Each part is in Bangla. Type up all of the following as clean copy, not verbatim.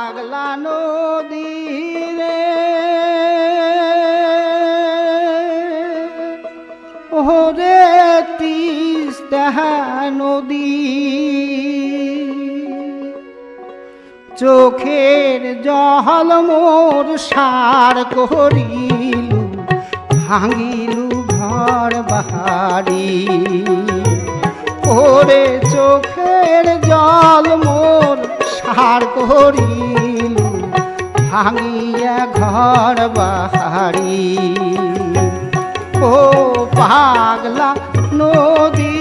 পাগলা নদী রে ওরে তিস্তা নদী চোখের জল মোর সার করিলু ভাঙিলু ঘর বাহারি ওরে চোখের জল মোর সার করিলু ভাঙিয়া ঘর বাহারি ও পাগলা নদী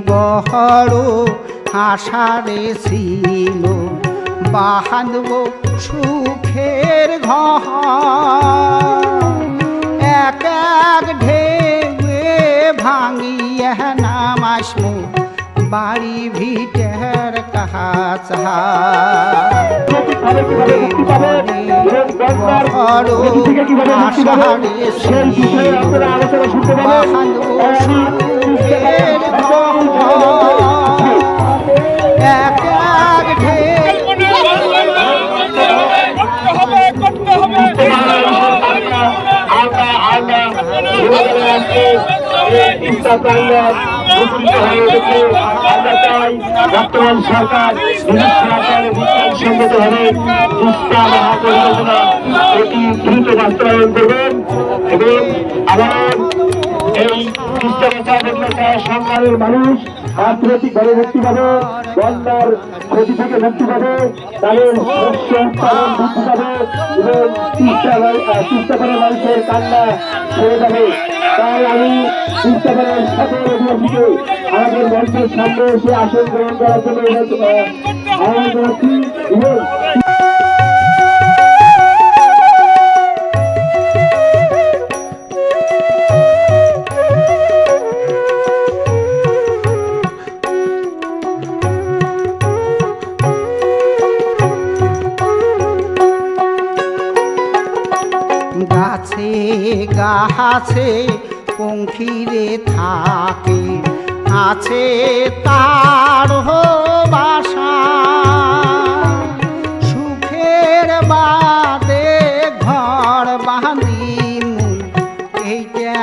বড় আশারে ছিল বাঁধব সুখের ঘর এক এক ঢেউয়ে ভাঙিয়া নামাসমু বাড়ি ভিটের কাছা বড় আশারে ছিল বাঁধব সুখের বর্তমান সরকার সঙ্গতভাবে এটি দ্রুত বাস্তবায়ন করবেন এবং আবার এই সরকারের মানুষ আর্থিকভাবে মুক্তি পাবে, বন্যার ক্ষতি থেকে মুক্তি পাবে, তাদের শস্য উৎপাদন বৃদ্ধি পাবে এবং তিস্তাপাড়ার মানুষের কান্না ছেড়ে যাবে। তাই আমি তিস্তাপাড়ার সকল অধিবাসীকে আমাদের মঞ্চের সামনে এসে আসন গ্রহণ করার জন্য আহ্বান জানাচ্ছি এবং গাছে গাছে পঙ্খিরে থাকে আছে তার বাসা সুখের বাদে ঘর বাঁধিমু এইটা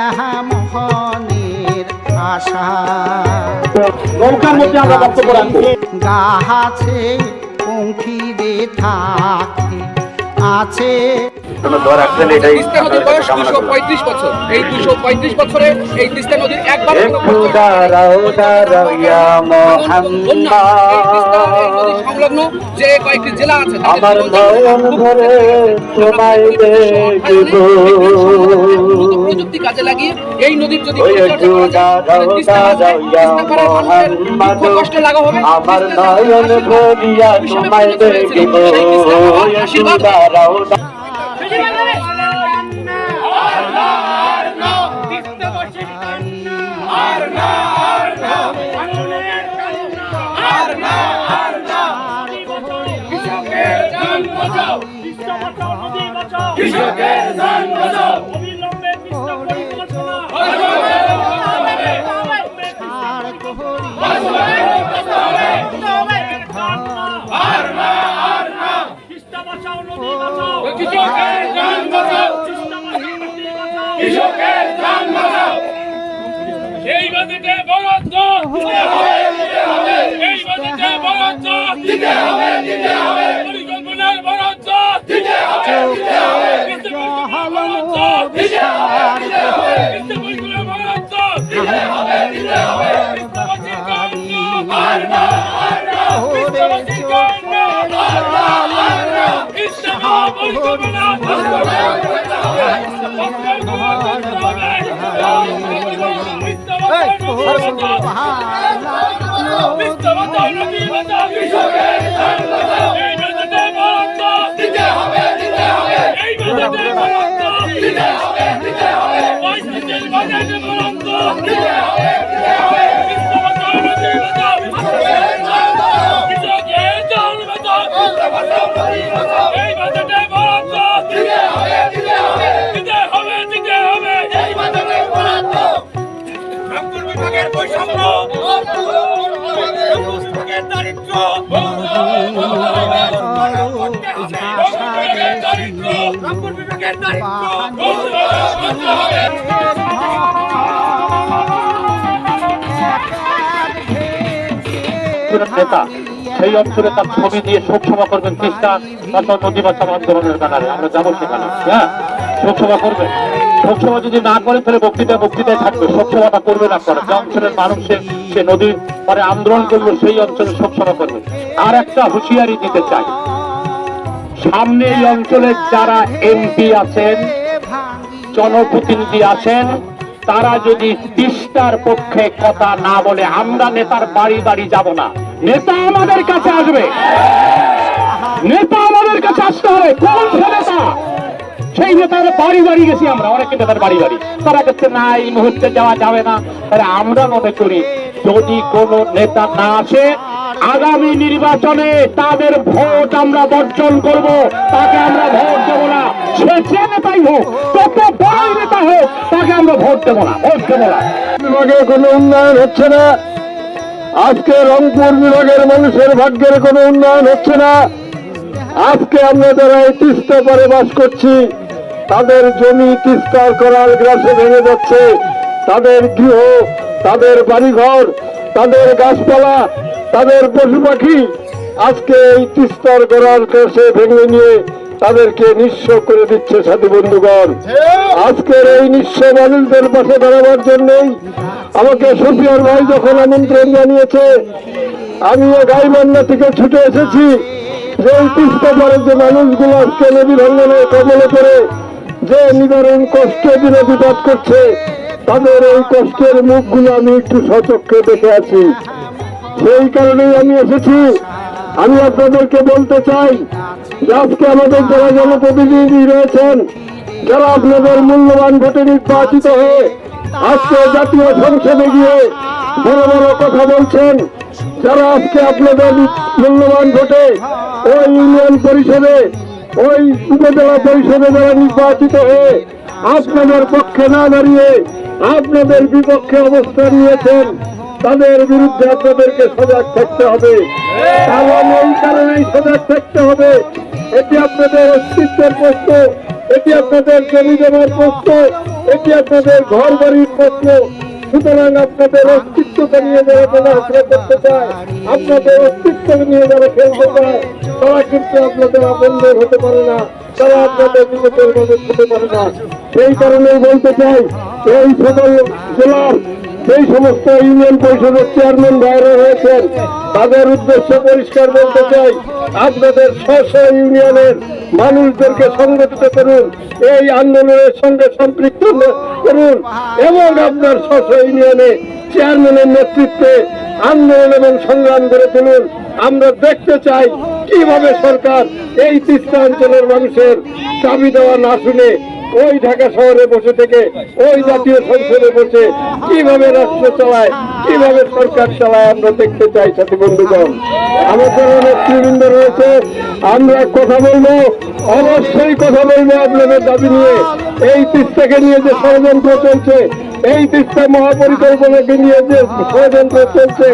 মহনের আশা গাছে পঙ্খিরে থাকে আছে তিস্তা নদীর বয়স 235 বছর। এই 235 বছরে এই তিস্তা নদীর একবার সংলগ্ন যে কয়েকটি জেলা আছে প্রযুক্তি কাজে লাগিয়ে এই নদীর যদি কষ্ট লাগা হবে এই বাজেটে বরাদ্দ দিতে হবে, এই বাজেটে বরাদ্দ দিতে হবে, পরিকল্পনার বরাদ্দ দিতে হবে, বরাদ্দ দিতে হবে, কৃষকের বিভাগের দারিদ্র রংপুর বিভাগের নেতা সেই অঞ্চলে তার ছবি দিয়ে শোক সভা করবেন তিস্তা তারপর নদী বাঁচাও আন্দোলনের ব্যানারে আমরা যাবো সেখানে। হ্যাঁ, শোক সভা করবেন। শোক সভা যদি না করে তাহলে বক্তৃতায় থাকবে। শোক সভাটা করবেন আপনারা। যে অঞ্চলের মানুষের সে নদীর পরে আন্দোলন করবে সেই অঞ্চলে শোক সভা করবে। আর একটা হুঁশিয়ারি দিতে চাই, সামনে এই অঞ্চলের যারা এমপি আছেন, জনপ্রতিনিধি আছেন, তারা যদি তিস্তার পক্ষে কথা না বলে আমরা নেতার বাড়ি বাড়ি যাব না। নেতা আমাদের কাছে আসবে, নেতা আমাদের কাছে আসতে হবে। কোন সে নেতা? সেই নেতার বাড়ি বাড়ি গেছি আমরা, অনেক নেতার বাড়ি বাড়ি। তারা কাছে না, এই মুহূর্তে যাওয়া যাবে না। তাহলে আমরা মনে করি যদি কোন নেতা না আসে, আগামী নির্বাচনে তাদের ভোট আমরা বর্জন করব, তাকে আমরা ভোট দেব না। সে যে নেতাই হোক, যত বড় নেতা হোক, তাকে আমরা ভোট দেব না, ভোট দেব না। বিভাগে কোনো উন্নয়ন হচ্ছে না। আজকে রংপুর বিভাগের মানুষের ভাগ্যের কোনো উন্নয়ন হচ্ছে না। আজকে আমরা যারা এই তিস্তা পারে বাস করছি, তাদের জমি তিস্তার করাল গ্রাসে ভেঙে যাচ্ছে। তাদের গৃহ, তাদের বাড়িঘর, তাদের গাছপালা, তাদের পশু পাখি আজকে এই তিস্তার করাল গ্রাসে ভেঙে নিয়ে তাদেরকে নিঃস্ব করে দিচ্ছে। সাথী বন্ধুগণ, আজকের এই নিঃস্ব মানুষদের পাশে দাঁড়াবার জন্যই আমাকে শফিয়ার ভাই যখন আমন্ত্রণ জানিয়েছে, আমি গাইবান্ধা থেকে ছুটে এসেছি। যে এই তিস্তা পারের যে মানুষগুলো আজকে নদী ভাঙ্গনের কবলে করে যে নিবারণ কষ্ট বিরোধিপাত করছে, তাদের এই কষ্টের মুখগুলো আমি একটু সচক্ষে দেখে আছি। সেই কারণেই আমি এসেছি। আমি আপনাদেরকে বলতে চাই যে আজকে আমাদের যারা জনপ্রতিনিধি রয়েছেন, যারা আপনাদের মূল্যবান ভোটে নির্বাচিত হয়ে আজকে জাতীয় সংসদে গিয়ে বড় বড় কথা বলছেন, যারা আজকে আপনাদের মূল্যবান ভোটে ওই ইউনিয়ন পরিষদে, ওই উপজেলা পরিষদে যারা নির্বাচিত হয়ে আপনাদের পক্ষে না দাঁড়িয়ে আপনাদের বিপক্ষে অবস্থান নিয়েছেন, তাদের বিরুদ্ধে আপনাদেরকে সজাগ থাকতে হবে। কারণ এই কারণেই সজাগ থাকতে হবে, এটি আপনাদের অস্তিত্বের প্রশ্ন, এটি আপনাদের জমি জমার প্রশ্ন, এটি আপনাদের ঘর বাড়ির প্রশ্ন। সুতরাং আপনাদের অস্তিত্বকে নিয়ে যারা চলাফেরা করতে চায়, আপনাদের অস্তিত্ব নিয়ে যারা খেলতে চায়, তারা কিন্তু আপনাদের আপনজন হতে পারে না, তারা আপনাদের নিজেদের মদত হতে পারে না। সেই কারণেই বলতে চাই, এই সকল জেলার সেই সমস্ত ইউনিয়ন পরিষদের চেয়ারম্যান বাইরে হয়েছেন, তাদের উদ্দেশ্য পরিষ্কার বলতে চাই, আপনাদের স্ব ইউনিয়নের মানুষদেরকে সংগঠিত করুন, এই আন্দোলনের সঙ্গে সম্পৃক্ত করুন এবং আপনার স্ব ইউনিয়নে চেয়ারম্যানের নেতৃত্বে আন্দোলন এবং সংগ্রাম করে তুলুন। আমরা দেখতে চাই কিভাবে সরকার এই তিস্তা অঞ্চলের মানুষের দাবি দেওয়া না শুনে ওই ঢাকা শহরে বসে থেকে ওই জাতীয় সংসদে বসে কিভাবে রাষ্ট্র চালায়, কিভাবে সরকার চালায় আমরা দেখতে চাই। সাথী বন্ধুগণ, আমাদের অনেক নেতৃবৃন্দ রয়েছে, আমরা কথা বলবো, অবশ্যই কথা বলবো আপনাদের দাবি নিয়ে। এই তিস্তাকে নিয়ে যে ষড়যন্ত্র চলছে, এই তিস্তা মহাপরিকল্পনাকে নিয়ে যে ষড়যন্ত্র চলছে,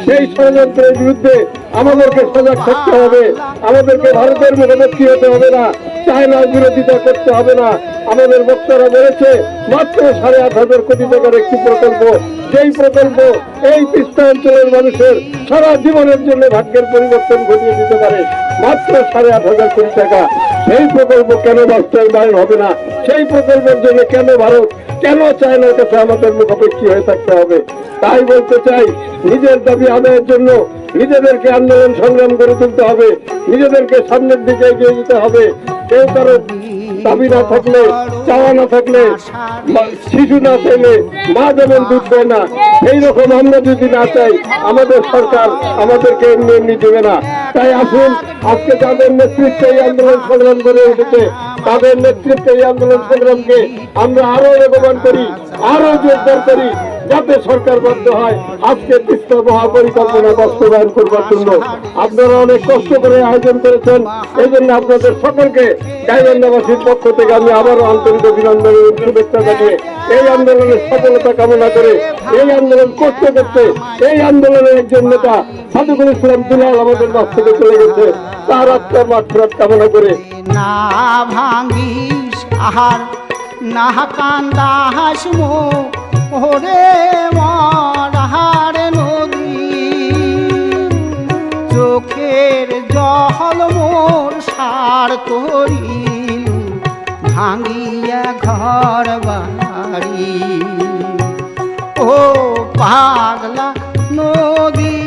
সেই ষড়যন্ত্রের বিরুদ্ধে আমাদেরকে সজাগ থাকতে হবে। আমাদেরকে ভারতের মুখোমুখি হতে হবে না, চায়নার বিরোধিতা করতে হবে না। আমাদের বক্তারা বলেছে মাত্র 8,500 কোটি টাকার একটি প্রকল্প, যেই প্রকল্প এই তিস্তা অঞ্চলের মানুষের সারা জীবনের জন্য ভাগ্যের পরিবর্তন ঘটিয়ে দিতে পারে। মাত্র 8,500 কোটি টাকা, সেই প্রকল্প কেন বাস্তবায়ন হবে না? সেই প্রকল্পের জন্য কেন ভারত, কেন চায়নার কাছে আমাদের মুখোমুখি হয়ে থাকতে হবে? তাই বলতে চাই, নিজের দাবি আদায়ের জন্য নিজেদেরকে আন্দোলন সংগ্রাম করে তুলতে হবে, নিজেদেরকে সামনের দিকে এগিয়ে যেতে হবে। কেউ কারো দাবি না থাকলে, চাওয়া না থাকলে, শিশু না চাইলে মা যেমন দুধ দেয় না, সেই রকম আমরা যদি না চাই আমাদের সরকার আমাদেরকে এমনি এমনি দেবে না। তাই আসুন, আজকে যাদের নেতৃত্বে এই আন্দোলন সংগ্রাম করে উঠেছে, তাদের নেতৃত্বে এই আন্দোলন সংগ্রামকে আমরা আরো বেগবান করি, আরো জোরদার করি। যাতে সরকার বাধ্য হয় আজকে তিস্তা মহাপরিকল্পনা বাস্তবায়ন করবার জন্য। আপনারা অনেক কষ্ট করে আয়োজন করেছেন, এই জন্য আপনাদের সকলকে গাইবান্ধাবাসীর পক্ষ থেকে আমি আবারও আন্তরিক অভিনন্দন এবং শুভেচ্ছা জানিয়ে এই আন্দোলনের সফলতা কামনা করে এই আন্দোলন করতে করতে এই আন্দোলনের একজন নেতা সাদিকুল ইসলাম দুলাল আমাদের কাছ থেকে চলে গেছে, তার আত্মার মাগফিরাত কামনা করে না ভাঙ্গিস আহার না কান্দাস ওরে মরার নদী, চোখের জল মোর সার করিল ভাঙ্গিয়া ঘর বাড়ি। ও পাগলা নদী